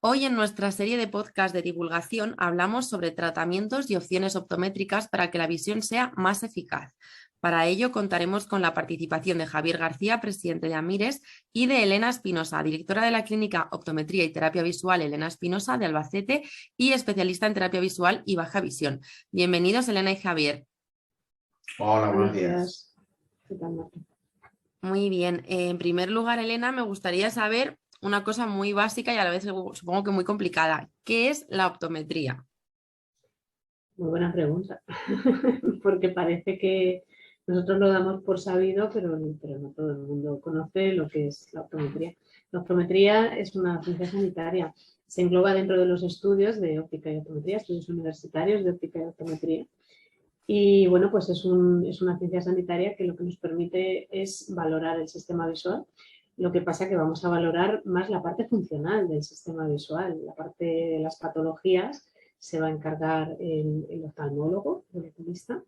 Hoy en nuestra serie de podcast de divulgación hablamos sobre tratamientos y opciones optométricas para que la visión sea más eficaz. Para ello contaremos con la participación de Javier García, presidente de Amires, y de Elena Espinosa, directora de la Clínica Optometría y Terapia Visual Elena Espinosa de Albacete y especialista en terapia visual y baja visión. Bienvenidos, Elena y Javier. Hola, buenos Buenos días. días. ¿Qué tal, Marta? Muy bien. En primer lugar, Elena, me gustaría saber una cosa muy básica y a la vez supongo que muy complicada. ¿Qué es la optometría? Muy buena pregunta, porque parece que nosotros lo damos por sabido, pero no todo el mundo conoce lo que es la optometría. La optometría es una ciencia sanitaria, se engloba dentro de los estudios de óptica y optometría, estudios universitarios de óptica y optometría. Y bueno, pues es una ciencia sanitaria que lo que nos permite es valorar el sistema visual. Lo que pasa es que vamos a valorar más la parte funcional del sistema visual, la parte de las patologías se va a encargar el oftalmólogo, el oculista,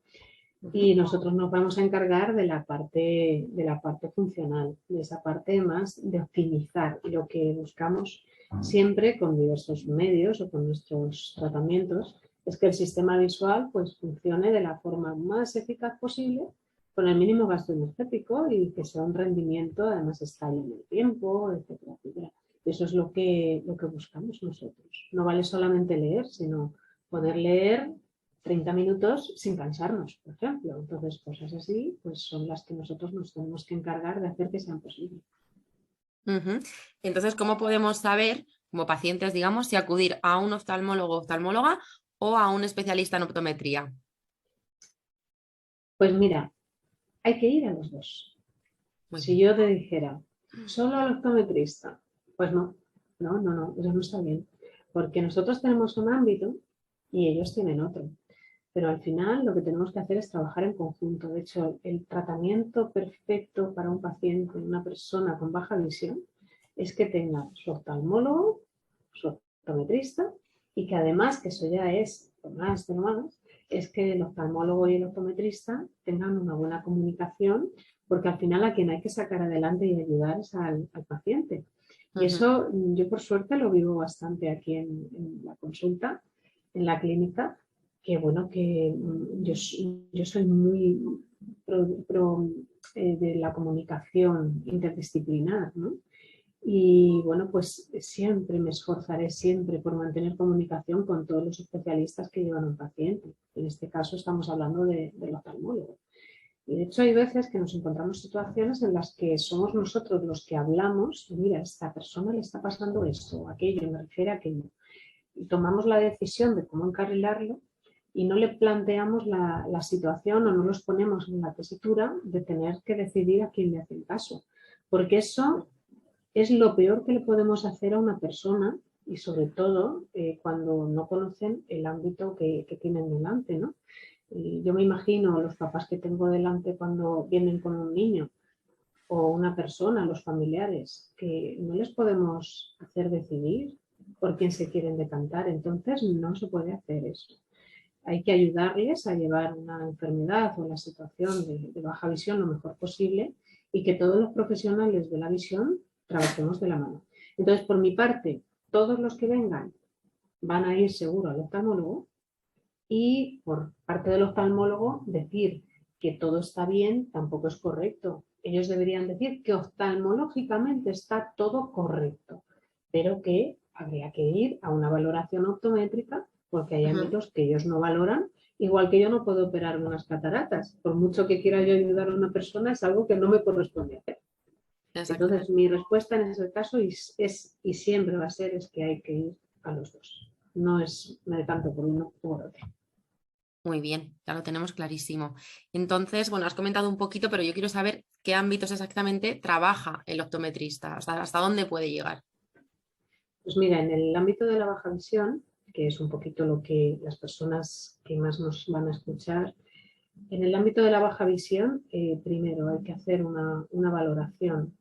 y nosotros nos vamos a encargar de la parte funcional, de esa parte más de optimizar. Y lo que buscamos siempre con diversos medios o con nuestros tratamientos es que el sistema visual pues funcione de la forma más eficaz posible, con el mínimo gasto energético y que sea un rendimiento además estable en el tiempo, etcétera, etcétera. Eso es lo que buscamos nosotros. No vale solamente leer, sino poder leer 30 minutos sin cansarnos, por ejemplo. Entonces, cosas así pues son las que nosotros nos tenemos que encargar de hacer que sean posibles. Entonces, ¿cómo podemos saber, como pacientes, digamos, si acudir a un oftalmólogo o oftalmóloga o a un especialista en optometría? Pues mira, hay que ir a los dos. Muy Si bien. yo te dijera, solo al optometrista, pues no, eso no está bien. Porque nosotros tenemos un ámbito y ellos tienen otro. Pero al final lo que tenemos que hacer es trabajar en conjunto. De hecho, el tratamiento perfecto para un paciente, una persona con baja visión, es que tenga su oftalmólogo, su optometrista y que además, que eso ya es por más de más, es que el oftalmólogo y el optometrista tengan una buena comunicación, porque al final a quien hay que sacar adelante y ayudar es al paciente. Y eso yo por suerte lo vivo bastante aquí en la consulta, en la clínica, que bueno, que yo soy muy de la comunicación interdisciplinar, ¿no? Y bueno, pues siempre me esforzaré siempre por mantener comunicación con todos los especialistas que llevan a un paciente. En este caso estamos hablando del oftalmólogo. Y de hecho hay veces que nos encontramos situaciones en las que somos nosotros los que hablamos, y mira, a esta persona le está pasando esto o aquello, me refiere a aquello. Y tomamos la decisión de cómo encarrilarlo y no le planteamos la situación o no los ponemos en la tesitura de tener que decidir a quién le hacen caso. Porque eso es lo peor que le podemos hacer a una persona y sobre todo cuando no conocen el ámbito que tienen delante, ¿no? Y yo me imagino los papás que tengo delante cuando vienen con un niño o una persona, los familiares, que no les podemos hacer decidir por quién se quieren decantar, entonces no se puede hacer eso. Hay que ayudarles a llevar una enfermedad o la situación de baja visión lo mejor posible y que todos los profesionales de la visión trabajemos de la mano. Entonces, por mi parte, todos los que vengan van a ir seguro al oftalmólogo y por parte del oftalmólogo decir que todo está bien tampoco es correcto. Ellos deberían decir que oftalmológicamente está todo correcto, pero que habría que ir a una valoración optométrica porque hay ámbitos que ellos no valoran, igual que yo no puedo operar unas cataratas. Por mucho que quiera yo ayudar a una persona, es algo que no me corresponde hacer. Entonces, mi respuesta en ese caso es y siempre va a ser es que hay que ir a los dos. No es me decanto por uno o por otro. Muy bien, ya lo tenemos clarísimo. Entonces, bueno, has comentado un poquito, pero yo quiero saber qué ámbitos exactamente trabaja el optometrista, hasta dónde puede llegar. Pues mira, en el ámbito de la baja visión, que es un poquito lo que las personas que más nos van a escuchar, en el ámbito de la baja visión, primero hay que hacer una valoración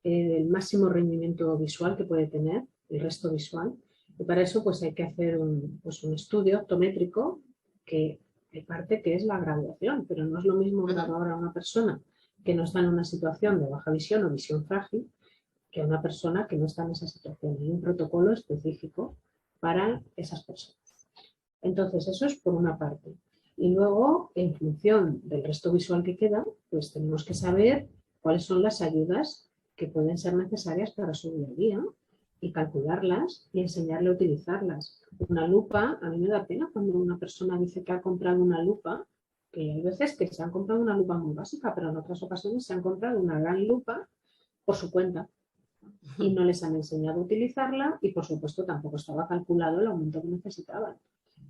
del máximo rendimiento visual que puede tener, el resto visual, y para eso pues hay que hacer un estudio optométrico que hay parte que es la graduación, pero no es lo mismo graduar a una persona que no está en una situación de baja visión o visión frágil que a una persona que no está en esa situación. Hay un protocolo específico para esas personas. Entonces, eso es por una parte. Y luego, en función del resto visual que queda, pues tenemos que saber cuáles son las ayudas que pueden ser necesarias para su día a día y calcularlas y enseñarle a utilizarlas. Una lupa, a mí me da pena cuando una persona dice que ha comprado una lupa, que hay veces que se han comprado una lupa muy básica, pero en otras ocasiones se han comprado una gran lupa por su cuenta y no les han enseñado a utilizarla y por supuesto tampoco estaba calculado el aumento que necesitaban.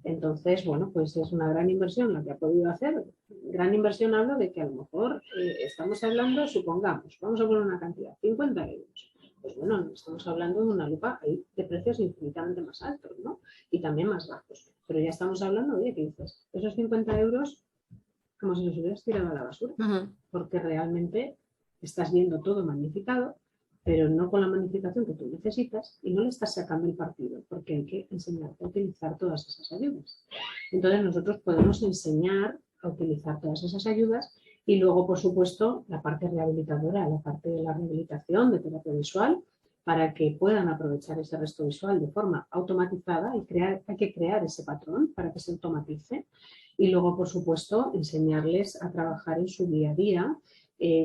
Entonces, bueno, pues es una gran inversión la que ha podido hacer. Gran inversión hablo de que a lo mejor estamos hablando, supongamos, vamos a poner una cantidad, 50 euros. Pues bueno, estamos hablando de una lupa de precios infinitamente más altos, ¿no? Y también más bajos. Pero ya estamos hablando, oye, ¿qué dices? Esos 50 euros como si los hubieras tirado a la basura. Porque realmente estás viendo todo magnificado, pero no con la magnificación que tú necesitas y no le estás sacando el partido, porque hay que enseñarte a utilizar todas esas ayudas. Entonces nosotros podemos enseñar a utilizar todas esas ayudas y luego, por supuesto, la parte rehabilitadora, la parte de la rehabilitación, de terapia visual, para que puedan aprovechar ese resto visual de forma automatizada y hay que crear ese patrón para que se automatice. Y luego, por supuesto, enseñarles a trabajar en su día a día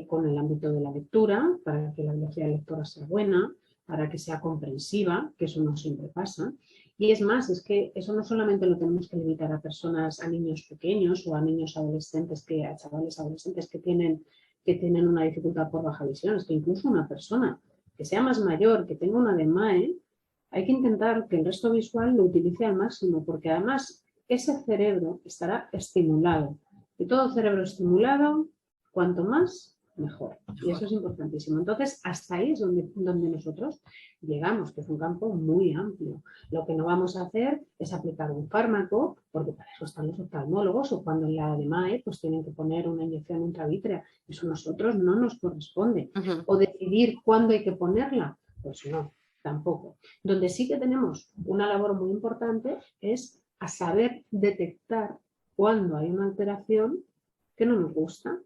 con el ámbito de la lectura, para que la velocidad lectora sea buena, para que sea comprensiva, que eso no siempre pasa. Y es más, es que eso no solamente lo tenemos que limitar a personas, a niños pequeños o a niños adolescentes, a chavales adolescentes que tienen una dificultad por baja visión, es que incluso una persona que sea más mayor, que tenga una DMAE, hay que intentar que el resto visual lo utilice al máximo, porque además ese cerebro estará estimulado. Y todo cerebro estimulado, cuanto más, mejor. Y eso es importantísimo. Entonces, hasta ahí es donde nosotros llegamos, que es un campo muy amplio. Lo que no vamos a hacer es aplicar un fármaco, porque para eso están los oftalmólogos, o cuando en la DMAE pues tienen que poner una inyección intravítrea. Eso a nosotros no nos corresponde. O decidir cuándo hay que ponerla, pues no, tampoco. Donde sí que tenemos una labor muy importante es a saber detectar cuando hay una alteración que no nos gusta,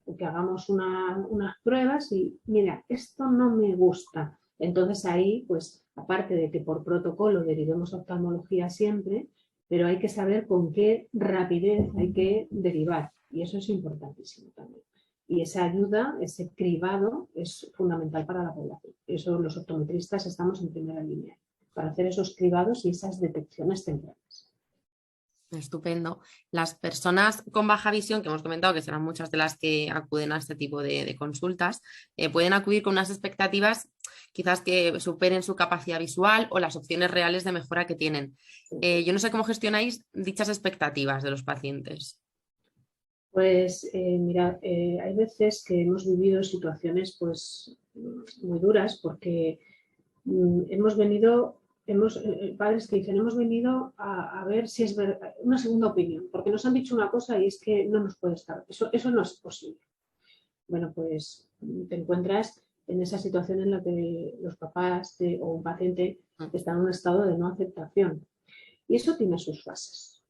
o que hagamos unas pruebas y, mira, esto no me gusta. Entonces ahí, pues, aparte de que por protocolo derivemos a oftalmología siempre, pero hay que saber con qué rapidez hay que derivar. Y eso es importantísimo también. Y esa ayuda, ese cribado, es fundamental para la población. Eso los optometristas estamos en primera línea para hacer esos cribados y esas detecciones tempranas. Estupendo. Las personas con baja visión, que hemos comentado que serán muchas de las que acuden a este tipo de consultas, pueden acudir con unas expectativas quizás que superen su capacidad visual o las opciones reales de mejora que tienen. Yo no sé cómo gestionáis dichas expectativas de los pacientes. Pues mira, hay veces que hemos vivido situaciones pues muy duras porque hemos venido... padres que dicen, hemos venido a ver si es verdad, una segunda opinión, porque nos han dicho una cosa y es que no nos puede estar, eso no es posible. Bueno, pues te encuentras en esa situación en la que los papás o un paciente están en un estado de no aceptación. Y eso tiene sus fases.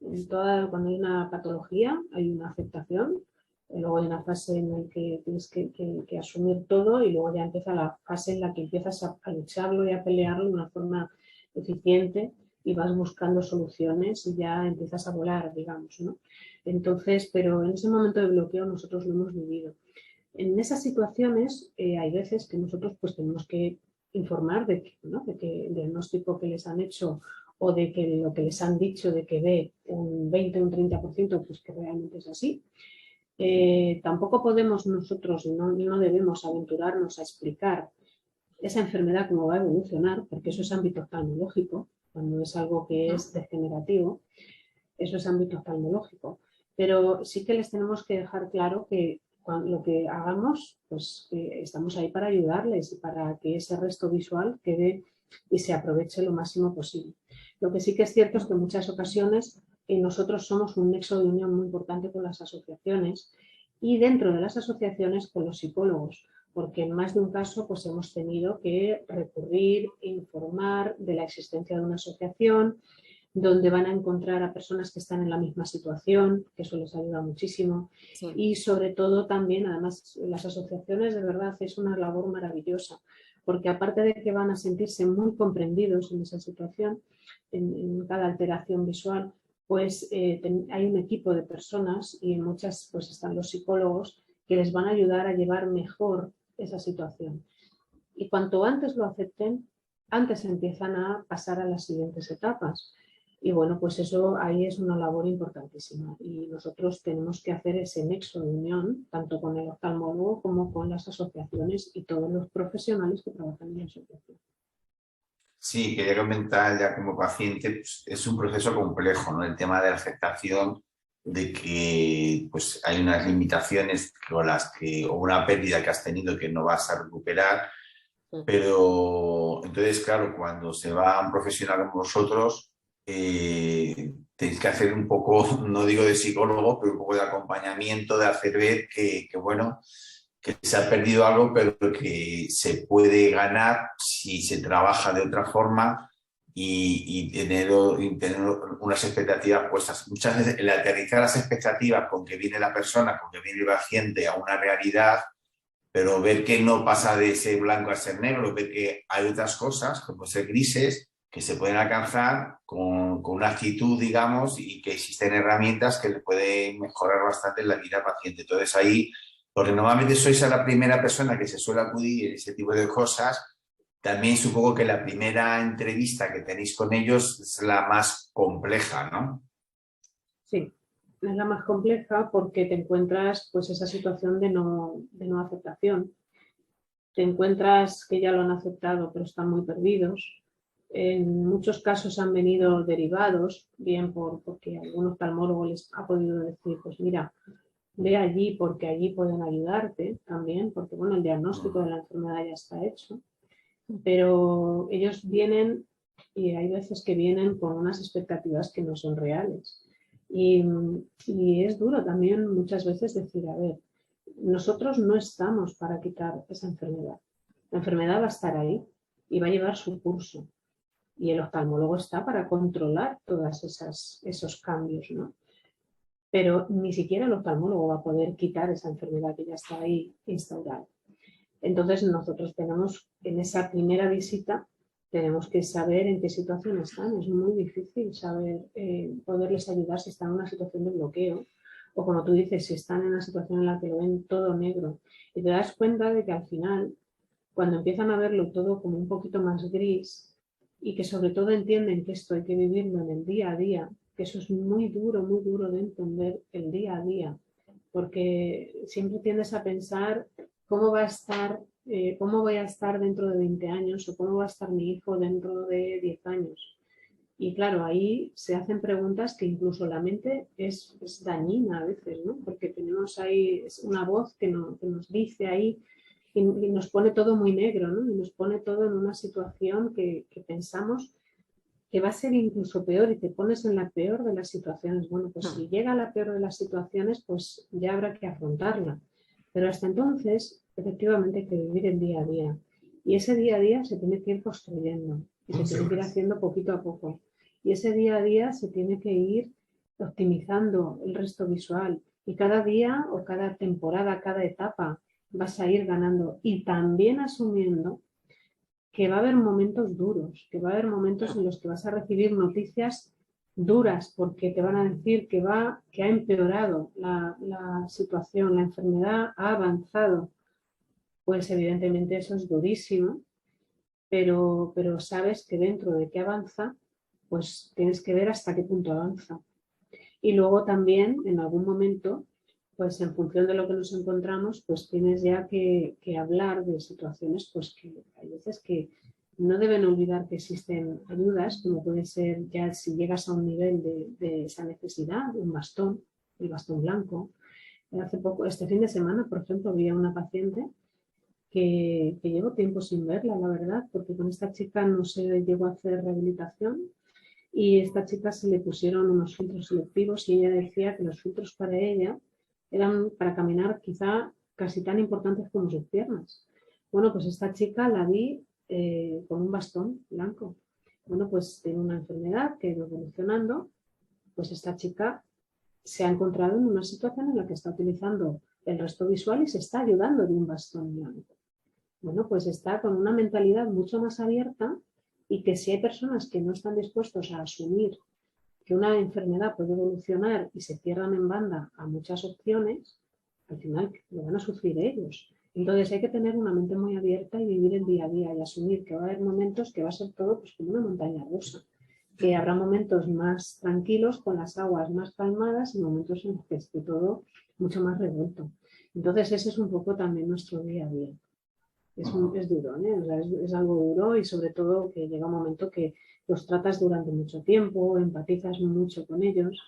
Cuando hay una patología hay una aceptación, luego hay una fase en la que tienes que asumir todo y luego ya empieza la fase en la que empiezas a lucharlo y a pelearlo de una forma eficiente y vas buscando soluciones y ya empiezas a volar, digamos, ¿no? Entonces, pero en ese momento de bloqueo nosotros lo hemos vivido. En esas situaciones hay veces que nosotros pues tenemos que informar de que el diagnóstico que les han hecho o de que lo que les han dicho de que ve un 20 o un 30%, pues que realmente es así. Tampoco podemos nosotros, no debemos aventurarnos a explicar esa enfermedad cómo va a evolucionar, porque eso es ámbito oftalmológico, cuando es algo que es degenerativo, eso es ámbito oftalmológico. Pero sí que les tenemos que dejar claro que lo que hagamos, pues estamos ahí para ayudarles y para que ese resto visual quede y se aproveche lo máximo posible. Lo que sí que es cierto es que en muchas ocasiones nosotros somos un nexo de unión muy importante con las asociaciones y dentro de las asociaciones con los psicólogos, porque en más de un caso pues hemos tenido que recurrir, informar de la existencia de una asociación, donde van a encontrar a personas que están en la misma situación, que eso les ayuda muchísimo. Y sobre todo también, además, las asociaciones de verdad es una labor maravillosa, porque aparte de que van a sentirse muy comprendidos en esa situación, en cada alteración visual, pues hay un equipo de personas y en muchas pues están los psicólogos que les van a ayudar a llevar mejor esa situación. Y cuanto antes lo acepten, antes empiezan a pasar a las siguientes etapas. Y bueno, pues eso ahí es una labor importantísima y nosotros tenemos que hacer ese nexo de unión tanto con el oftalmólogo como con las asociaciones y todos los profesionales que trabajan en la asociación. Sí, quería comentar ya como paciente, pues, es un proceso complejo, ¿no? El tema de la aceptación de que pues, hay unas limitaciones con las que, o una pérdida que has tenido que no vas a recuperar, pero entonces, claro, cuando se va a un profesional como vosotros, tenéis que hacer un poco, no digo de psicólogo, pero un poco de acompañamiento, de hacer ver bueno, que se ha perdido algo, pero que se puede ganar si se trabaja de otra forma y tener unas expectativas puestas. Muchas veces el aterrizar las expectativas con que viene la persona, con que viene el paciente a una realidad, pero ver que no pasa de ser blanco a ser negro, ver que hay otras cosas, como ser grises, que se pueden alcanzar con una actitud, digamos, y que existen herramientas que le pueden mejorar bastante la vida al paciente. Entonces ahí, porque normalmente sois a la primera persona que se suele acudir en ese tipo de cosas, también supongo que la primera entrevista que tenéis con ellos es la más compleja, ¿no? Sí, es la más compleja porque te encuentras pues esa situación de no aceptación. Te encuentras que ya lo han aceptado pero están muy perdidos. En muchos casos han venido derivados, bien porque algún oftalmólogo les ha podido decir, pues mira, ve allí porque allí pueden ayudarte también, porque bueno, el diagnóstico de la enfermedad ya está hecho, pero ellos vienen y hay veces que vienen con unas expectativas que no son reales. Y es duro también muchas veces decir, a ver, nosotros no estamos para quitar esa enfermedad. La enfermedad va a estar ahí y va a llevar su curso. Y el oftalmólogo está para controlar todos esos cambios, ¿no? Pero ni siquiera el oftalmólogo va a poder quitar esa enfermedad que ya está ahí instaurada. Entonces nosotros tenemos, en esa primera visita, tenemos que saber en qué situación están. Es muy difícil saber, poderles ayudar si están en una situación de bloqueo o como tú dices, si están en una situación en la que lo ven todo negro. Y te das cuenta de que al final, cuando empiezan a verlo todo como un poquito más gris y que sobre todo entienden que esto hay que vivirlo en el día a día, que eso es muy duro de entender el día a día, porque siempre tiendes a pensar cómo va a estar, cómo voy a estar dentro de 20 años o cómo va a estar mi hijo dentro de 10 años. Y claro, ahí se hacen preguntas que incluso la mente es dañina a veces, ¿no? Porque tenemos ahí una voz que nos dice ahí y nos pone todo muy negro, ¿no? Y nos pone todo en una situación que pensamos que va a ser incluso peor y te pones en la peor de las situaciones. Bueno, pues si llega a la peor de las situaciones, pues ya habrá que afrontarla. Pero hasta entonces, efectivamente, hay que vivir el día a día. Y ese día a día se tiene que ir construyendo y se tiene que ir haciendo poquito a poco. Y ese día a día se tiene que ir optimizando el resto visual. Y cada día o cada temporada, cada etapa, vas a ir ganando y también asumiendo que va a haber momentos duros, que va a haber momentos en los que vas a recibir noticias duras porque te van a decir que ha empeorado la situación, la enfermedad ha avanzado. Pues evidentemente eso es durísimo, pero sabes que dentro de que avanza, pues tienes que ver hasta qué punto avanza. Y luego también, en algún momento, pues en función de lo que nos encontramos, pues tienes ya que hablar de situaciones, pues que hay veces que no deben olvidar que existen ayudas, como puede ser ya si llegas a un nivel de esa necesidad, un bastón, el bastón blanco. Hace poco, este fin de semana, por ejemplo, vi a una paciente que llevo tiempo sin verla, la verdad, porque con esta chica no se llegó a hacer rehabilitación y a esta chica se le pusieron unos filtros selectivos y ella decía que los filtros para ella eran para caminar quizá casi tan importantes como sus piernas. Bueno, pues esta chica la vi con un bastón blanco. Bueno, pues tiene una enfermedad que ha ido evolucionando, pues esta chica se ha encontrado en una situación en la que está utilizando el resto visual y se está ayudando de un bastón blanco. bueno, pues está con una mentalidad mucho más abierta y que si hay personas que no están dispuestos a asumir que una enfermedad puede evolucionar y se cierran en banda a muchas opciones, al final lo van a sufrir ellos. Entonces hay que tener una mente muy abierta y vivir el día a día y asumir que va a haber momentos que va a ser todo pues, como una montaña rusa, que habrá momentos más tranquilos con las aguas más calmadas y momentos en los que esté todo mucho más revuelto. Entonces ese es un poco también nuestro día a día. Es duro, ¿eh? O sea, es algo duro y sobre todo que llega un momento que los tratas durante mucho tiempo, empatizas mucho con ellos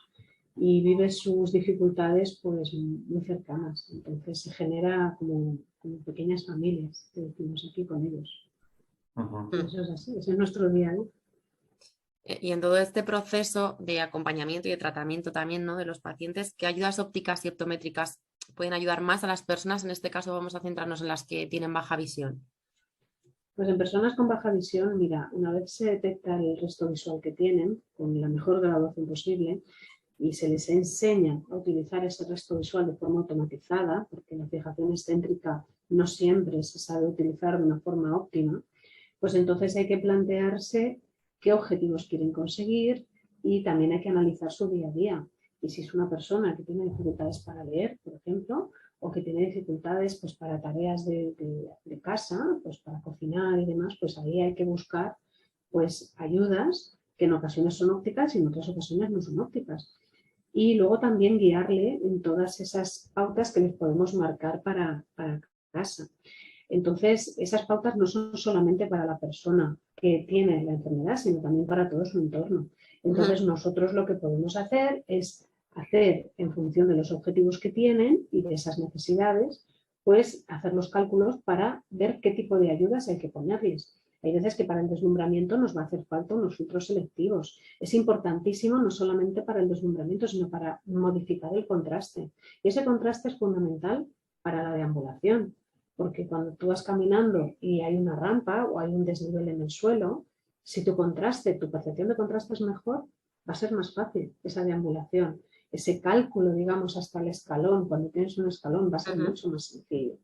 y vives sus dificultades pues muy cercanas. Entonces se genera como pequeñas familias que decimos aquí con ellos. Y eso es así, ese es nuestro día a día. Y en todo este proceso de acompañamiento y de tratamiento también, ¿no?, de los pacientes, ¿qué ayudas ópticas y optométricas pueden ayudar más a las personas? En este caso vamos a centrarnos en las que tienen baja visión. Pues en personas con baja visión, mira, una vez se detecta el resto visual que tienen, con la mejor graduación posible, y se les enseña a utilizar ese resto visual de forma automatizada, porque la fijación excéntrica no siempre se sabe utilizar de una forma óptima, pues entonces hay que plantearse qué objetivos quieren conseguir y también hay que analizar su día a día. Y si es una persona que tiene dificultades para leer, por ejemplo, o que tiene dificultades pues, para tareas de casa, pues para cocinar y demás, pues ahí hay que buscar pues, ayudas que en ocasiones son ópticas y en otras ocasiones no son ópticas. Y luego también guiarle en todas esas pautas que les podemos marcar para casa. Entonces, esas pautas no son solamente para la persona que tiene la enfermedad, sino también para todo su entorno. Entonces, nosotros lo que podemos hacer es hacer, en función de los objetivos que tienen y de esas necesidades, pues hacer los cálculos para ver qué tipo de ayudas hay que ponerles. Hay veces que para el deslumbramiento nos va a hacer falta unos filtros selectivos. Es importantísimo no solamente para el deslumbramiento, sino para modificar el contraste. Y ese contraste es fundamental para la deambulación, porque cuando tú vas caminando y hay una rampa o hay un desnivel en el suelo, si tu contraste, tu percepción de contraste es mejor, va a ser más fácil esa deambulación. Ese cálculo, digamos, hasta el escalón, cuando tienes un escalón, va a ser mucho más sencillo.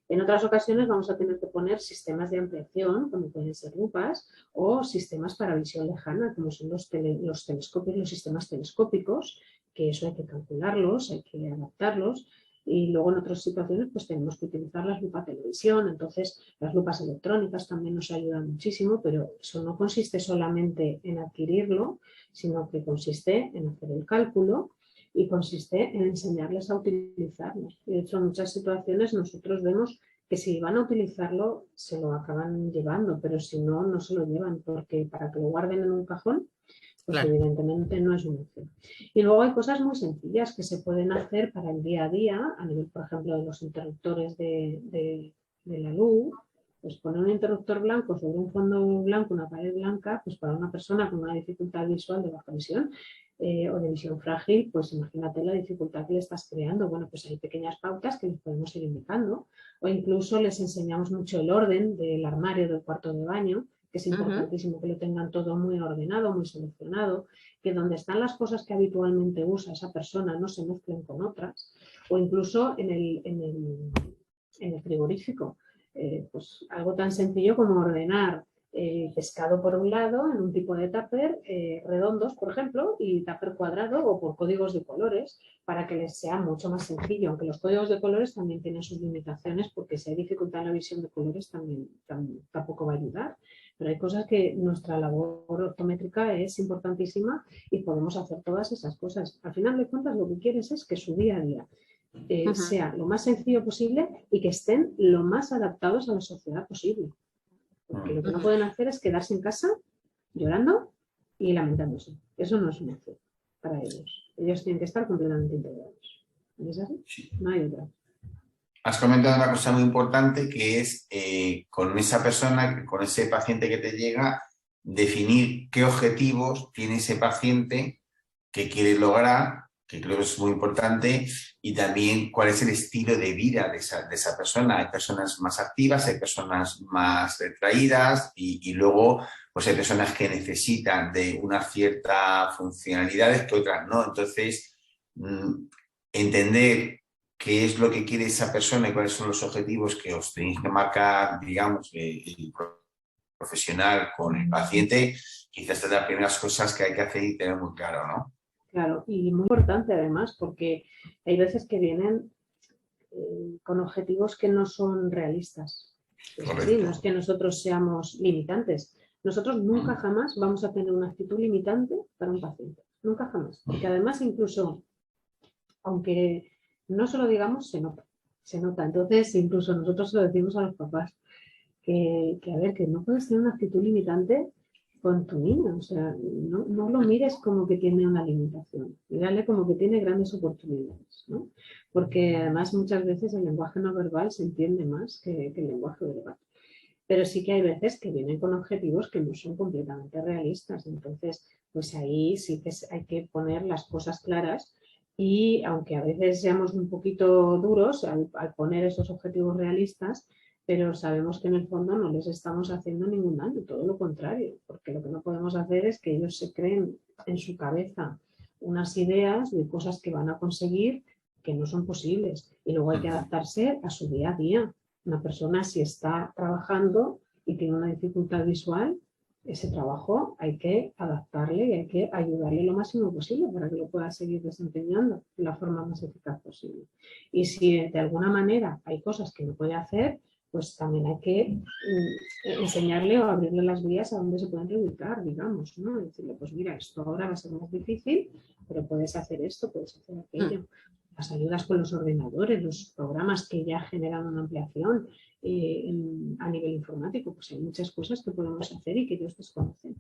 En otras ocasiones vamos a tener que poner sistemas de ampliación, como pueden ser lupas, o sistemas para visión lejana, como son los telescopios, los sistemas telescópicos, que eso hay que calcularlos, hay que adaptarlos. Y luego en otras situaciones pues tenemos que utilizar las lupas televisión, entonces las lupas electrónicas también nos ayudan muchísimo, pero eso no consiste solamente en adquirirlo, sino que consiste en hacer el cálculo y consiste en enseñarles a utilizarlo. De hecho, en muchas situaciones nosotros vemos que si van a utilizarlo se lo acaban llevando, pero si no, no se lo llevan, porque para que lo guarden en un cajón, pues claro, evidentemente no es una opción. Y luego hay cosas muy sencillas que se pueden hacer para el día a día, a nivel, por ejemplo, de los interruptores de la luz. Pues poner un interruptor blanco sobre un fondo blanco, una pared blanca, pues para una persona con una dificultad visual de baja visión o de visión frágil, pues imagínate la dificultad que le estás creando. Bueno, pues hay pequeñas pautas que les podemos ir indicando, o incluso les enseñamos mucho el orden del armario del cuarto de baño, que es importantísimo que lo tengan todo muy ordenado, muy seleccionado, que donde están las cosas que habitualmente usa esa persona no se mezclen con otras, o incluso en el frigorífico. Pues algo tan sencillo como ordenar pescado por un lado en un tipo de tupper redondos, por ejemplo, y tupper cuadrado o por códigos de colores para que les sea mucho más sencillo, aunque los códigos de colores también tienen sus limitaciones porque si hay dificultad en la visión de colores tampoco va a ayudar. Pero hay cosas que nuestra labor optométrica es importantísima y podemos hacer todas esas cosas. Al final de cuentas lo que quieres es que su día a día sea lo más sencillo posible y que estén lo más adaptados a la sociedad posible. Porque lo que no pueden hacer es quedarse en casa llorando y lamentándose. Eso no es una opción para ellos. Ellos tienen que estar completamente integrados. ¿No es así? Sí. No hay otra. Has comentado una cosa muy importante que es con esa persona, con ese paciente que te llega, definir qué objetivos tiene ese paciente que quiere lograr, que creo que es muy importante, y también cuál es el estilo de vida de esa persona. Hay personas más activas, hay personas más retraídas y luego pues hay personas que necesitan de unas ciertas funcionalidades que otras no. Entonces, entender qué es lo que quiere esa persona y cuáles son los objetivos que os tenéis que marcar, digamos, el profesional con el paciente, quizás es de las primeras cosas que hay que hacer y tener muy claro, ¿no? Claro, y muy importante además, porque hay veces que vienen con objetivos que no son realistas. Es así, no es que nosotros seamos limitantes. Nosotros nunca jamás vamos a tener una actitud limitante para un paciente. Nunca jamás. Porque además incluso, aunque no se lo digamos, se nota. Se nota. Entonces, incluso nosotros se lo decimos a los papás. A ver, que no puedes tener una actitud limitante con tu niño. O sea, no lo mires como que tiene una limitación. Mírale como que tiene grandes oportunidades, ¿no? Porque además muchas veces el lenguaje no verbal se entiende más que el lenguaje verbal. Pero sí que hay veces que vienen con objetivos que no son completamente realistas. Entonces, pues ahí sí que hay que poner las cosas claras y aunque a veces seamos un poquito duros al poner esos objetivos realistas, pero sabemos que en el fondo no les estamos haciendo ningún daño, todo lo contrario, porque lo que no podemos hacer es que ellos se creen en su cabeza unas ideas de cosas que van a conseguir que no son posibles y luego hay que adaptarse a su día a día. Una persona si está trabajando y tiene una dificultad visual, ese trabajo hay que adaptarle y hay que ayudarle lo máximo posible para que lo pueda seguir desempeñando de la forma más eficaz posible. Y si de alguna manera hay cosas que no puede hacer, pues también hay que enseñarle o abrirle las vías a donde se pueden reubicar, digamos, ¿no? Decirle, pues mira, esto ahora va a ser más difícil, pero puedes hacer esto, puedes hacer aquello. Las ayudas con los ordenadores, los programas que ya generan una ampliación a nivel informático, pues hay muchas cosas que podemos hacer y que ellos desconocen.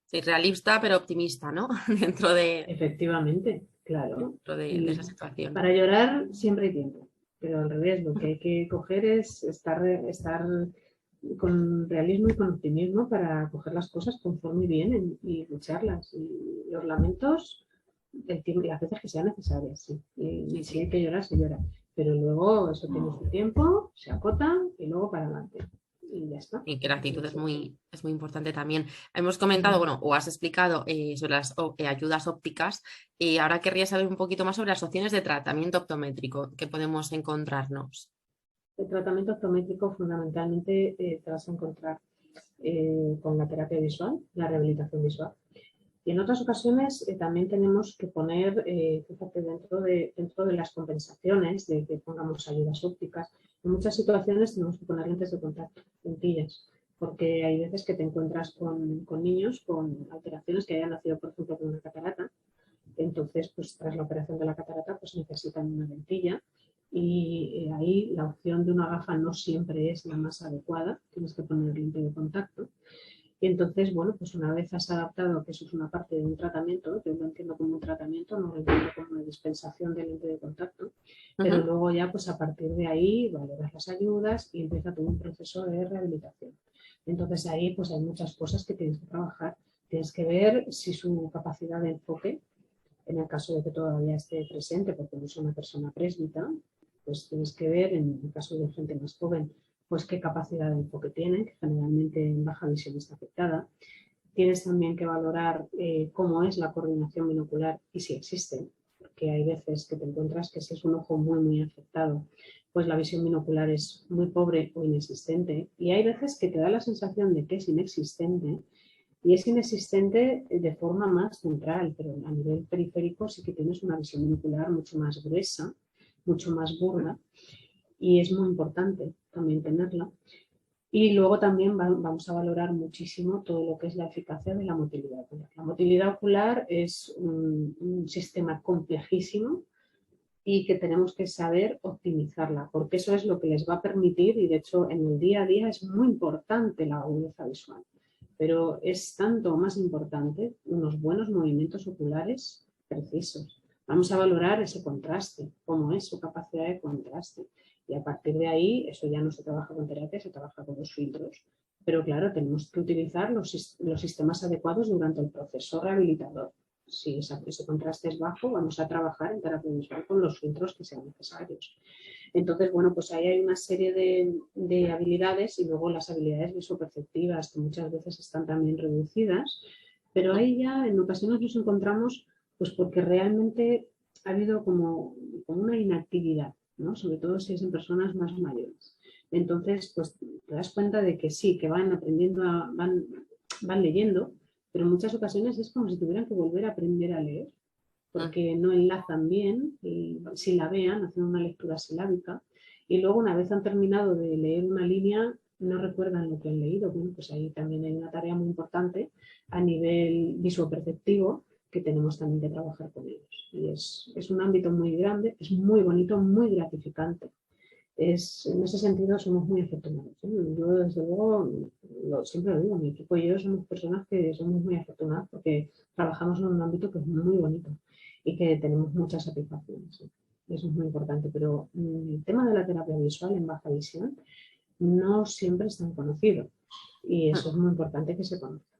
Sí, realista pero optimista, ¿no? Dentro de... Efectivamente, claro. Dentro de esa situación. Para llorar siempre hay tiempo, pero al revés, lo que hay que coger es estar con realismo y con optimismo para coger las cosas conforme vienen y lucharlas. Y los lamentos, el tiempo, las veces que sean necesarias, sí. Y si hay que llorar, se llora. Pero luego eso tiene su tiempo, se acota y luego para adelante. Y ya está. Y que la actitud es muy importante también. Hemos comentado, bueno, o has explicado sobre las ayudas ópticas y ahora querría saber un poquito más sobre las opciones de tratamiento optométrico que podemos encontrarnos. El tratamiento optométrico fundamentalmente te vas a encontrar con la terapia visual, la rehabilitación visual. Y en otras ocasiones también tenemos que poner, fíjate, dentro de las compensaciones de que pongamos ayudas ópticas, en muchas situaciones tenemos que poner lentes de contacto, lentillas, porque hay veces que te encuentras con niños con alteraciones que hayan nacido, por ejemplo, con una catarata. Entonces, pues tras la operación de la catarata, pues necesitan una lentilla y ahí la opción de una gafa no siempre es la más adecuada, tienes que poner lente de contacto. Y entonces, bueno, pues una vez has adaptado que eso es una parte de un tratamiento, yo lo entiendo como un tratamiento, no lo entiendo como una dispensación de lente de contacto, pero luego ya pues a partir de ahí valoras las ayudas y empieza todo un proceso de rehabilitación. Entonces ahí pues hay muchas cosas que tienes que trabajar. Tienes que ver si su capacidad de enfoque, en el caso de que todavía esté presente, porque no es una persona présbita, pues tienes que ver, en el caso de gente más joven, pues qué capacidad de enfoque tienen, que generalmente en baja visión está afectada. Tienes también que valorar cómo es la coordinación binocular y si existe, porque hay veces que te encuentras que si es un ojo muy afectado, pues la visión binocular es muy pobre o inexistente. Y hay veces que te da la sensación de que es inexistente y es inexistente de forma más central, pero a nivel periférico sí que tienes una visión binocular mucho más gruesa, mucho más burda y es muy importante también tenerla. Y luego también vamos a valorar muchísimo todo lo que es la eficacia de la motilidad ocular. La motilidad ocular es un sistema complejísimo y que tenemos que saber optimizarla, porque eso es lo que les va a permitir, y de hecho en el día a día es muy importante la agudeza visual, pero es tanto más importante unos buenos movimientos oculares precisos. Vamos a valorar ese contraste, cómo es su capacidad de contraste. Y a partir de ahí, eso ya no se trabaja con terapia, se trabaja con los filtros. Pero claro, tenemos que utilizar los sistemas adecuados durante el proceso rehabilitador. Si ese contraste es bajo, vamos a trabajar en terapia visual con los filtros que sean necesarios. Entonces, bueno, pues ahí hay una serie de habilidades y luego las habilidades visoperceptivas que muchas veces están también reducidas, pero ahí ya en ocasiones nos encontramos pues porque realmente ha habido como una inactividad, ¿no? Sobre todo si es en personas más mayores. Entonces, pues te das cuenta de que sí, que van aprendiendo, van leyendo, pero en muchas ocasiones es como si tuvieran que volver a aprender a leer, porque no enlazan bien, y silabean, hacen una lectura silábica, y luego una vez han terminado de leer una línea, no recuerdan lo que han leído. Bueno, pues ahí también hay una tarea muy importante a nivel visuoperceptivo que tenemos también que trabajar con ellos. Y es un ámbito muy grande, es muy bonito, muy gratificante. En ese sentido somos muy afortunados, ¿eh? Yo desde luego siempre lo digo, mi equipo y yo somos personas que somos muy afortunadas porque trabajamos en un ámbito que es muy bonito y que tenemos muchas satisfacciones, ¿eh? Eso es muy importante, pero el tema de la terapia visual en baja visión no siempre es tan conocido y eso es muy importante que se conozca.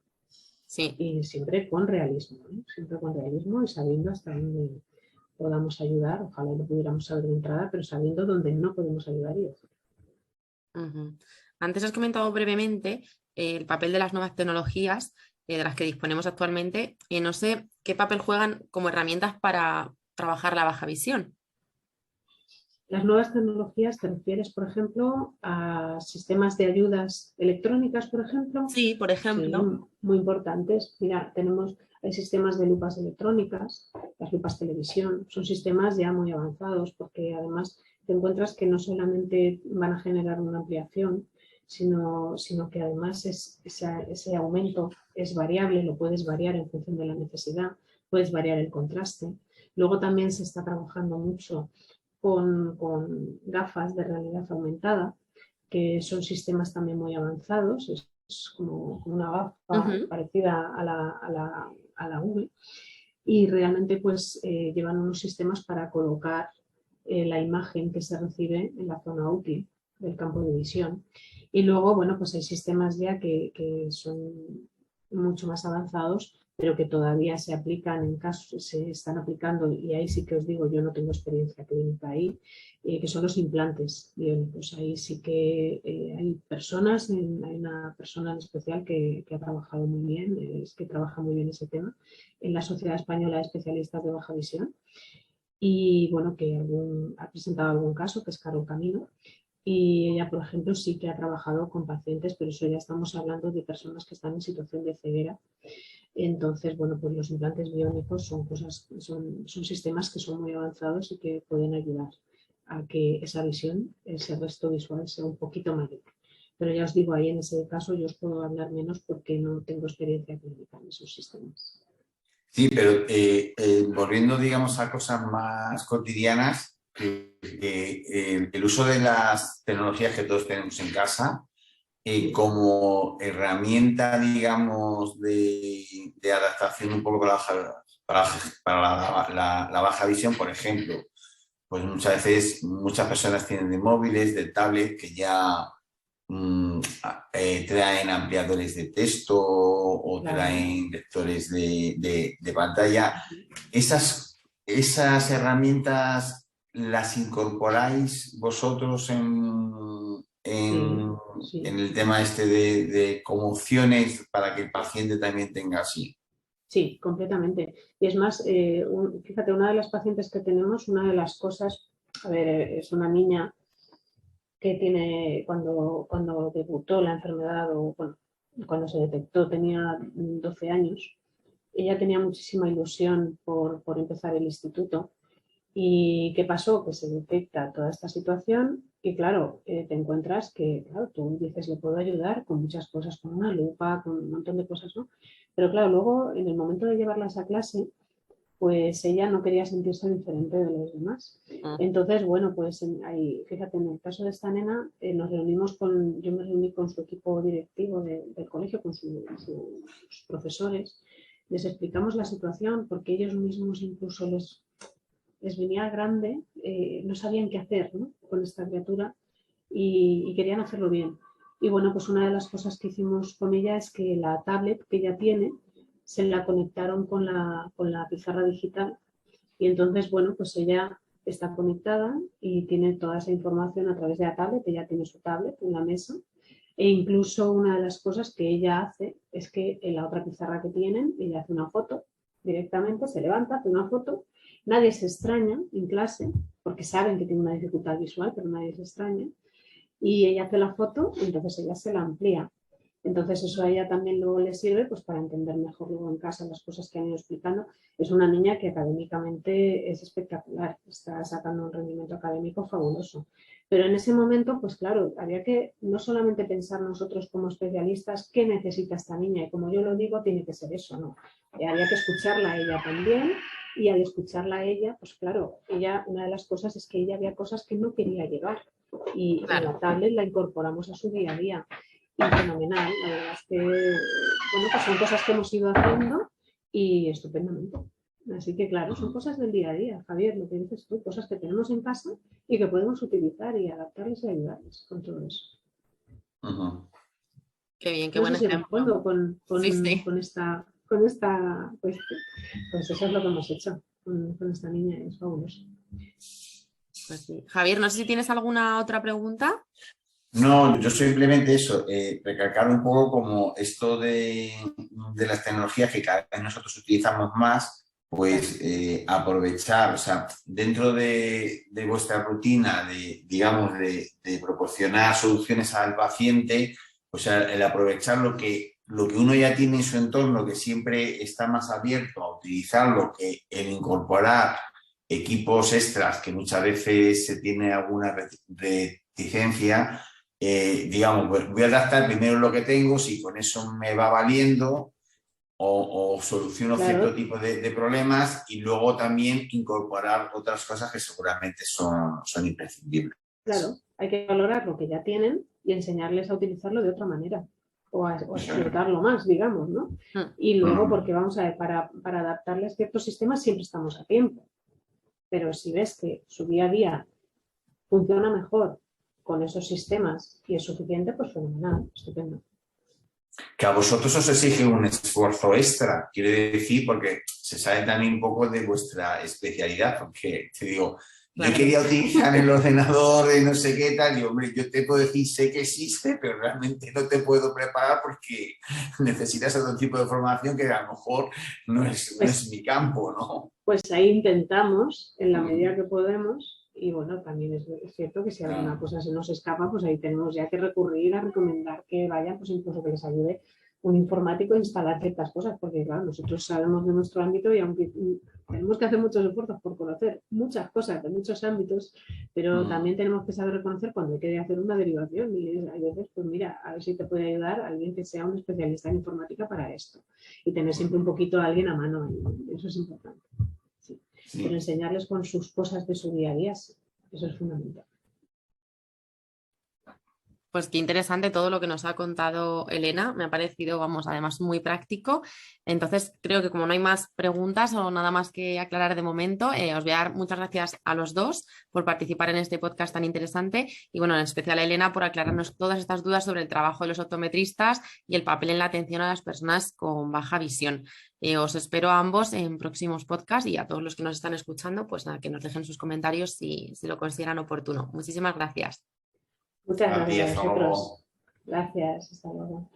Sí. Y siempre con realismo, ¿eh? Siempre con realismo y sabiendo hasta dónde podamos ayudar, ojalá lo pudiéramos saber de entrada, pero sabiendo dónde no podemos ayudar y eso. Antes has comentado brevemente el papel de las nuevas tecnologías de las que disponemos actualmente. No sé qué papel juegan como herramientas para trabajar la baja visión. Las nuevas tecnologías, ¿te refieres, por ejemplo, a sistemas de ayudas electrónicas, por ejemplo? Sí, por ejemplo. Sí, muy importantes. Mira, hay sistemas de lupas electrónicas, las lupas televisión, son sistemas ya muy avanzados porque además te encuentras que no solamente van a generar una ampliación, sino que además ese aumento es variable, lo puedes variar en función de la necesidad, puedes variar el contraste. Luego también se está trabajando mucho con gafas de realidad aumentada, que son sistemas también muy avanzados, es como una gafa parecida a la V, y realmente pues llevan unos sistemas para colocar la imagen que se recibe en la zona útil del campo de visión. Y luego, bueno, pues hay sistemas ya que son mucho más avanzados, pero que todavía se aplican en casos, se están aplicando, y ahí sí que os digo, yo no tengo experiencia clínica ahí, que son los implantes biónicos. Ahí sí que hay personas, hay una persona en especial que ha trabajado muy bien, es que trabaja muy bien ese tema, en la Sociedad Española de Especialistas de Baja Visión, y bueno, que ha presentado algún caso, que es Carol Camino, y ella, por ejemplo, sí que ha trabajado con pacientes, pero eso ya estamos hablando de personas que están en situación de ceguera. Entonces, bueno, pues los implantes biónicos son sistemas que son muy avanzados y que pueden ayudar a que esa visión, ese resto visual sea un poquito mayor. Pero ya os digo, ahí en ese caso yo os puedo hablar menos porque no tengo experiencia clínica en esos sistemas. Sí, pero volviendo, digamos, a cosas más cotidianas, el uso de las tecnologías que todos tenemos en casa como herramienta, digamos, de adaptación un poco para la baja visión, por ejemplo, pues muchas veces muchas personas tienen de móviles, de tablet, que ya traen ampliadores de texto o traen lectores de pantalla. Esas herramientas las incorporáis vosotros Sí. en el tema este de como opciones para que el paciente también tenga así. Sí, completamente. Y es más, fíjate, una de las pacientes que tenemos, una de las cosas, a ver, es una niña que tiene, cuando debutó la enfermedad o bueno, cuando se detectó, tenía 12 años. Ella tenía muchísima ilusión por empezar el instituto. ¿Y qué pasó? Que se detecta toda esta situación y claro, te encuentras que, claro, tú dices, le puedo ayudar con muchas cosas, con una lupa, con un montón de cosas, ¿no? Pero claro, luego en el momento de llevarla a esa clase, pues ella no quería sentirse diferente de los demás. Entonces, bueno, pues ahí, fíjate, en el caso de esta nena, yo me reuní con su equipo directivo del colegio, con sus profesores, les explicamos la situación porque ellos mismos incluso les venía grande, no sabían qué hacer, ¿no?, con esta criatura y querían hacerlo bien. Y bueno, pues una de las cosas que hicimos con ella es que la tablet que ella tiene se la conectaron con la pizarra digital y entonces, bueno, pues ella está conectada y tiene toda esa información a través de la tablet, ella tiene su tablet en la mesa e incluso una de las cosas que ella hace es que en la otra pizarra que tienen, ella hace una foto directamente, se levanta, hace una foto Nadie se extraña en clase, porque saben que tiene una dificultad visual, pero nadie se extraña. Y ella hace la foto y entonces ella se la amplía. Entonces eso a ella también luego le sirve pues, para entender mejor luego en casa las cosas que han ido explicando. Es una niña que académicamente es espectacular, está sacando un rendimiento académico fabuloso. Pero en ese momento, pues claro, había que no solamente pensar nosotros como especialistas qué necesita esta niña, y como yo lo digo, tiene que ser eso, ¿no? Había que escucharla a ella también, y al escucharla a ella, pues claro, ella, una de las cosas es que ella había cosas que no quería llevar, y Claro. en la tablet la incorporamos a su día a día. Y fenomenal, la verdad es que bueno, pues son cosas que hemos ido haciendo y estupendamente. Así que claro, son cosas del día a día, Javier, lo que dices tú, cosas que tenemos en casa y que podemos utilizar y adaptarles y ayudarles con todo eso. Qué bien, qué No buen sé si ejemplo. respondo Sí. con esta cuestión. Pues eso es lo que hemos hecho con esta niña, es fabuloso. Pues sí. Javier, no sé si tienes alguna otra pregunta. No, yo simplemente eso, recalcar un poco como esto de las tecnologías que cada vez nosotros utilizamos más, pues aprovechar, o sea, dentro de vuestra rutina digamos, de proporcionar soluciones al paciente, o sea, el aprovechar lo que uno ya tiene en su entorno, que siempre está más abierto a utilizarlo, que el incorporar equipos extras que muchas veces se tiene alguna reticencia. Digamos, pues voy a adaptar primero lo que tengo, si con eso me va valiendo o soluciono cierto tipo de problemas, y luego también incorporar otras cosas que seguramente son imprescindibles. Claro, hay que valorar lo que ya tienen y enseñarles a utilizarlo de otra manera o a explotarlo más, digamos, ¿no? Y luego, porque vamos a ver, para adaptarles ciertos sistemas siempre estamos a tiempo, pero si ves que su día a día funciona mejor con esos sistemas y es suficiente, pues fenomenal, estupendo. Que a vosotros os exige un esfuerzo extra, quiere decir, porque se sabe también un poco de vuestra especialidad, porque te digo, yo quería utilizar el ordenador de no sé qué tal, y hombre, yo te puedo decir, sé que existe, pero realmente no te puedo preparar porque necesitas otro tipo de formación que a lo mejor no es mi campo, ¿no? Pues ahí intentamos, en la medida que podemos, y bueno, también es cierto que si alguna cosa se nos escapa, pues ahí tenemos ya que recurrir a recomendar que vayan, pues incluso que les ayude un informático a instalar ciertas cosas, porque claro, nosotros sabemos de nuestro ámbito y aunque tenemos que hacer muchos esfuerzos por conocer muchas cosas de muchos ámbitos, pero también tenemos que saber reconocer cuando hay que hacer una derivación, y hay veces, pues mira, a ver si te puede ayudar alguien que sea un especialista en informática para esto, y tener siempre un poquito a alguien a mano, eso es importante. Sí. Pero enseñarles con sus cosas de su día a día, eso es fundamental. Pues qué interesante todo lo que nos ha contado Elena, me ha parecido, vamos, además muy práctico. Entonces, creo que como no hay más preguntas o nada más que aclarar de momento, os voy a dar muchas gracias a los dos por participar en este podcast tan interesante y, bueno, en especial a Elena por aclararnos todas estas dudas sobre el trabajo de los optometristas y el papel en la atención a las personas con baja visión. Os espero a ambos en próximos podcasts y a todos los que nos están escuchando, pues nada, que nos dejen sus comentarios si lo consideran oportuno. Muchísimas gracias. Muchas gracias a vosotros. Gracias, hasta luego.